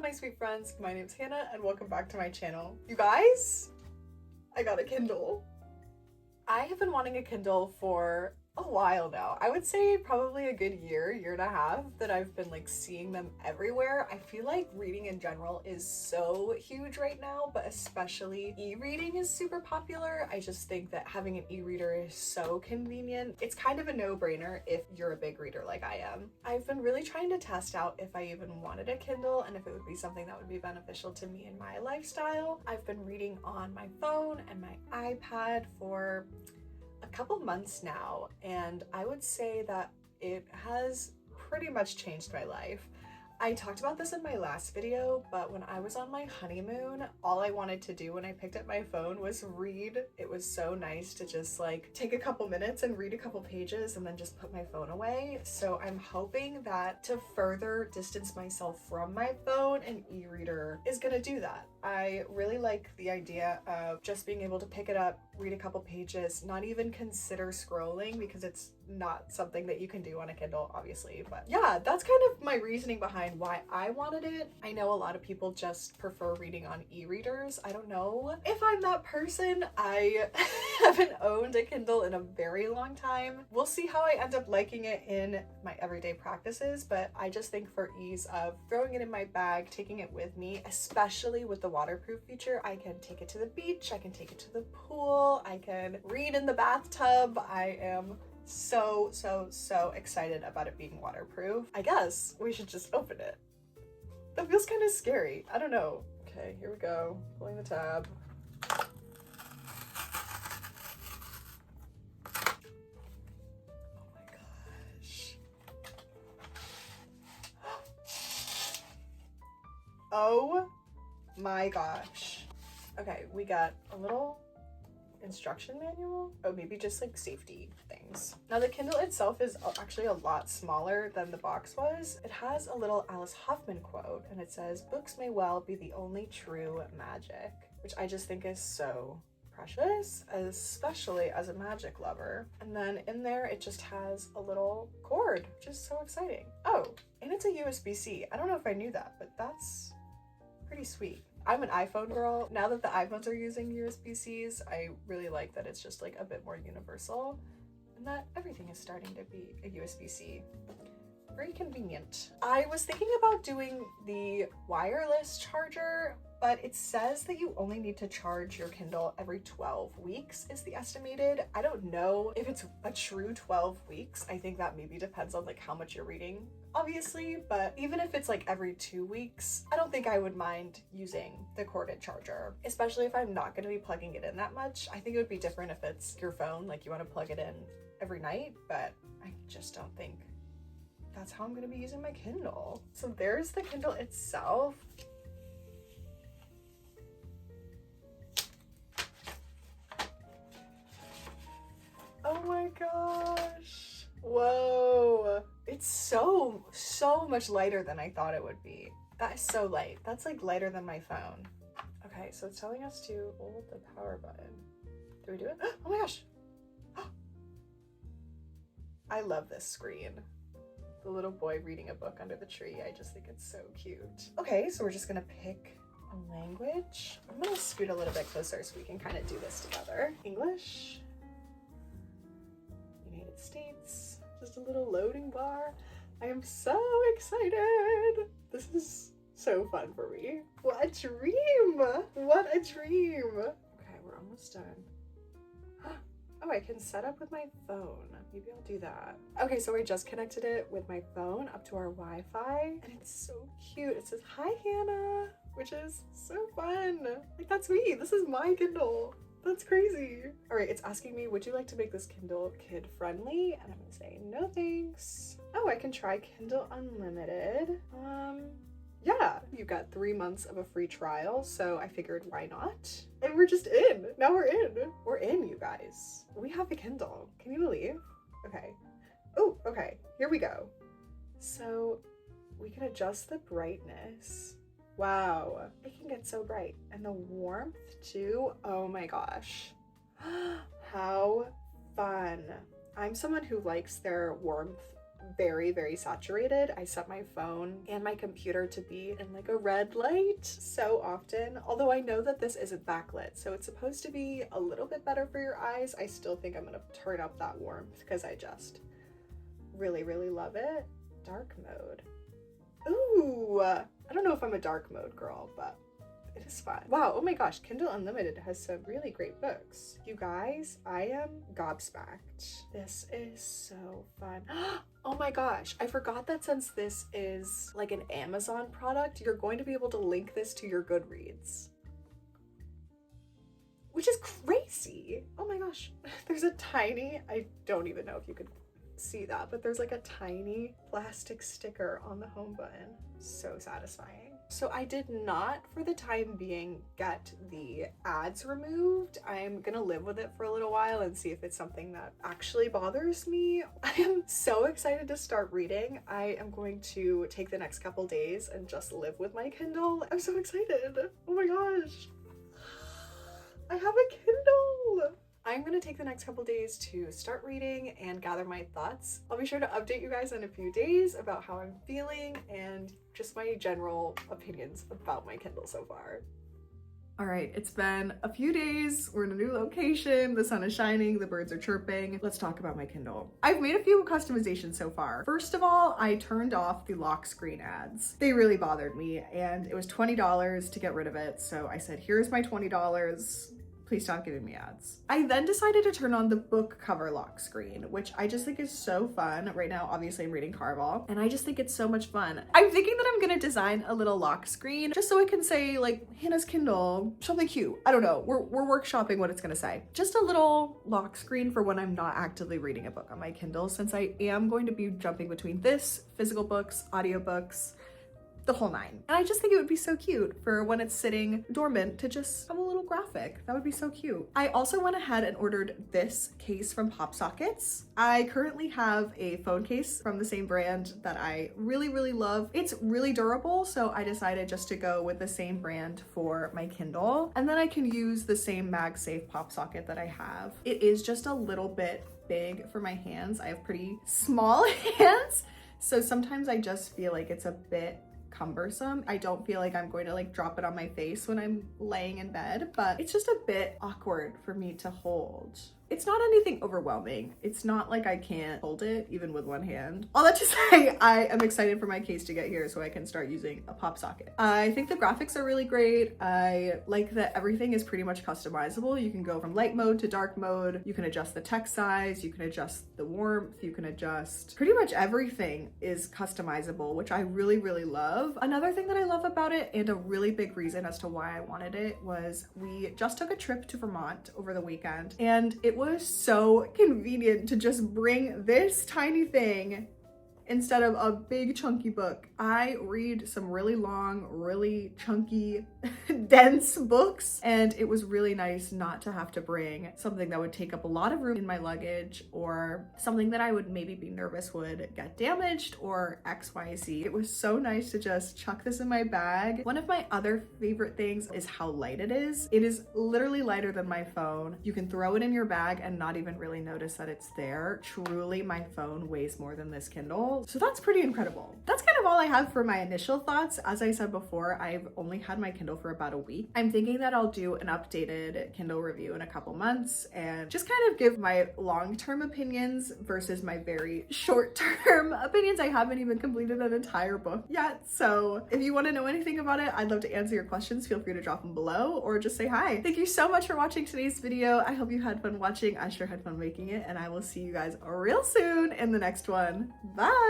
my sweet friends, my name's Hannah and welcome back to my channel. You guys, I got a Kindle. I have been wanting a Kindle for a while now. I would say probably a good year and a half that I've been like seeing them everywhere. I feel like reading in general is so huge right now, but especially e-reading is super popular. I just think that having an e-reader is so convenient. It's kind of a no-brainer if you're a big reader like I am. I've been really trying to test out if I even wanted a Kindle and if it would be something that would be beneficial to me in my lifestyle. I've been reading on my phone and my iPad for a couple months now, and I would say that it has pretty much changed my life. I talked about this in my last video, but when I was on my honeymoon, all I wanted to do when I picked up my phone was read. It was so nice to just like take a couple minutes and read a couple pages and then just put my phone away. So I'm hoping that to further distance myself from my phone, an e-reader is gonna do that. I really like the idea of just being able to pick it up, read a couple pages, not even consider scrolling because it's not something that you can do on a Kindle, obviously. But yeah, that's kind of my reasoning behind why I wanted it. I know a lot of people just prefer reading on e-readers. I don't know if I'm that person. I haven't owned a Kindle in a very long time. We'll see how I end up liking it in my everyday practices, but I just think for ease of throwing it in my bag, taking it with me, especially with the waterproof feature, I can take it to the beach, I can take it to the pool, I can read in the bathtub. I am so excited about it being waterproof. I guess we should just open it. That feels kind of scary. I don't know. Okay, here we go. Pulling the tab. Oh my gosh. Oh my gosh. Okay, we got a little instruction manual. Oh, maybe just like safety things. Now the Kindle itself is actually a lot smaller than the box was. It has a little Alice Hoffman quote and it says, "Books may well be the only true magic," which I just think is so precious, especially as a magic lover. And then in there it just has a little cord, which is so exciting. Oh, and it's a USB-C. I don't know if I knew that, but that's pretty sweet. I'm an iPhone girl. Now that the iPhones are using USB-Cs, I really like that it's just like a bit more universal and that everything is starting to be a USB-C. Very convenient. I was thinking about doing the wireless charger, but it says that you only need to charge your Kindle every 12 weeks is the estimated. I don't know if it's a true 12 weeks. I think that maybe depends on like how much you're reading, obviously, but even if it's like every 2 weeks, I don't think I would mind using the corded charger, especially if I'm not going to be plugging it in that much. I think it would be different if it's your phone, like you want to plug it in every night, but I just don't think that's how I'm going to be using my Kindle. So there's the Kindle itself. Oh my gosh. Whoa. It's so much lighter than I thought it would be. That is so light. That's like lighter than my phone. Okay, so it's telling us to hold the power button. Do we do it? Oh my gosh. I love this screen. The little boy reading a book under the tree. I just think it's so cute. Okay, so we're just gonna pick a language. I'm gonna scoot a little bit closer so we can kind of do this together. English. United States. Just a little loading bar. I am so excited. This is so fun for me. What a dream. What a dream. Okay, we're almost done. Oh, I can set up with my phone. Maybe I'll do that. Okay, so I just connected it with my phone up to our Wi-Fi and it's so cute. It says, "Hi, Hannah," which is so fun. Like, that's me. This is my Kindle. That's crazy. All right, it's asking me, would you like to make this Kindle kid friendly? And I'm gonna say, no thanks. Oh, I can try Kindle Unlimited. Yeah, you got 3 months of a free trial, so I figured why not? And we're just in. Now we're in. We're in, you guys. We have a Kindle. Can you believe? Okay. Oh, okay. Here we go. So we can adjust the brightness. Wow, it can get so bright. And the warmth too. Oh my gosh. How fun. I'm someone who likes their warmth very, very saturated. I set my phone and my computer to be in like a red light so often. Although I know that this isn't backlit, so it's supposed to be a little bit better for your eyes. I still think I'm gonna turn up that warmth because I just really, really love it. Dark mode. Ooh, I don't know if I'm a dark mode girl, but it is fun. Wow, oh my gosh, Kindle Unlimited has some really great books. You guys, I am gobsmacked. This is so fun. Oh my gosh, I forgot that since this is like an Amazon product, you're going to be able to link this to your Goodreads. Which is crazy. Oh my gosh, there's a tiny, I don't even know if you could see that, but there's like a tiny plastic sticker on the home button. So satisfying. So I did not, for the time being, get the ads removed. I'm gonna live with it for a little while and see if it's something that actually bothers me. I am so excited to start reading. I am going to take the next couple days and just live with my Kindle. I'm so excited. Oh my gosh. I have a Kindle. I'm gonna take the next couple days to start reading and gather my thoughts. I'll be sure to update you guys in a few days about how I'm feeling and just my general opinions about my Kindle so far. All right, it's been a few days. We're in a new location. The sun is shining, the birds are chirping. Let's talk about my Kindle. I've made a few customizations so far. First of all, I turned off the lock screen ads. They really bothered me, and it was $20 to get rid of it. So I said, here's my $20. Please stop giving me ads. I then decided to turn on the book cover lock screen, which I just think is so fun. Right now, obviously I'm reading Carvel, and I just think it's so much fun. I'm thinking that I'm gonna design a little lock screen just so it can say like Hannah's Kindle, something cute. I don't know, we're workshopping what it's gonna say. Just a little lock screen for when I'm not actively reading a book on my Kindle, since I am going to be jumping between this, physical books, audiobooks, the whole nine. And I just think it would be so cute for when it's sitting dormant to just have a little graphic. That would be so cute. I also went ahead and ordered this case from Pop Sockets. I currently have a phone case from the same brand that I really, really love. It's really durable, so I decided just to go with the same brand for my Kindle. And then I can use the same MagSafe pop socket that I have. It is just a little bit big for my hands. I have pretty small hands, so sometimes I just feel like it's a bit cumbersome. I don't feel like I'm going to like drop it on my face when I'm laying in bed, but it's just a bit awkward for me to hold. It's not anything overwhelming. It's not like I can't hold it even with one hand. All that to say, I am excited for my case to get here so I can start using a pop socket. I think the graphics are really great. I like that everything is pretty much customizable. You can go from light mode to dark mode. You can adjust the text size. You can adjust the warmth. You can adjust pretty much everything is customizable, which I really, really love. Another thing that I love about it, and a really big reason as to why I wanted it, was we just took a trip to Vermont over the weekend, and it was so convenient to just bring this tiny thing instead of a big chunky book. I read some really long, really chunky, dense books, and it was really nice not to have to bring something that would take up a lot of room in my luggage, or something that I would maybe be nervous would get damaged, or XYZ. It was so nice to just chuck this in my bag. One of my other favorite things is how light it is. It is literally lighter than my phone. You can throw it in your bag and not even really notice that it's there. Truly, my phone weighs more than this Kindle. So that's pretty incredible. That's kind of all I have for my initial thoughts. As I said before, I've only had my Kindle for about a week. I'm thinking that I'll do an updated Kindle review in a couple months and just kind of give my long-term opinions versus my very short-term opinions. I haven't even completed an entire book yet. So if you want to know anything about it, I'd love to answer your questions. Feel free to drop them below or just say hi. Thank you so much for watching today's video. I hope you had fun watching. I sure had fun making it, and I will see you guys real soon in the next one. Bye!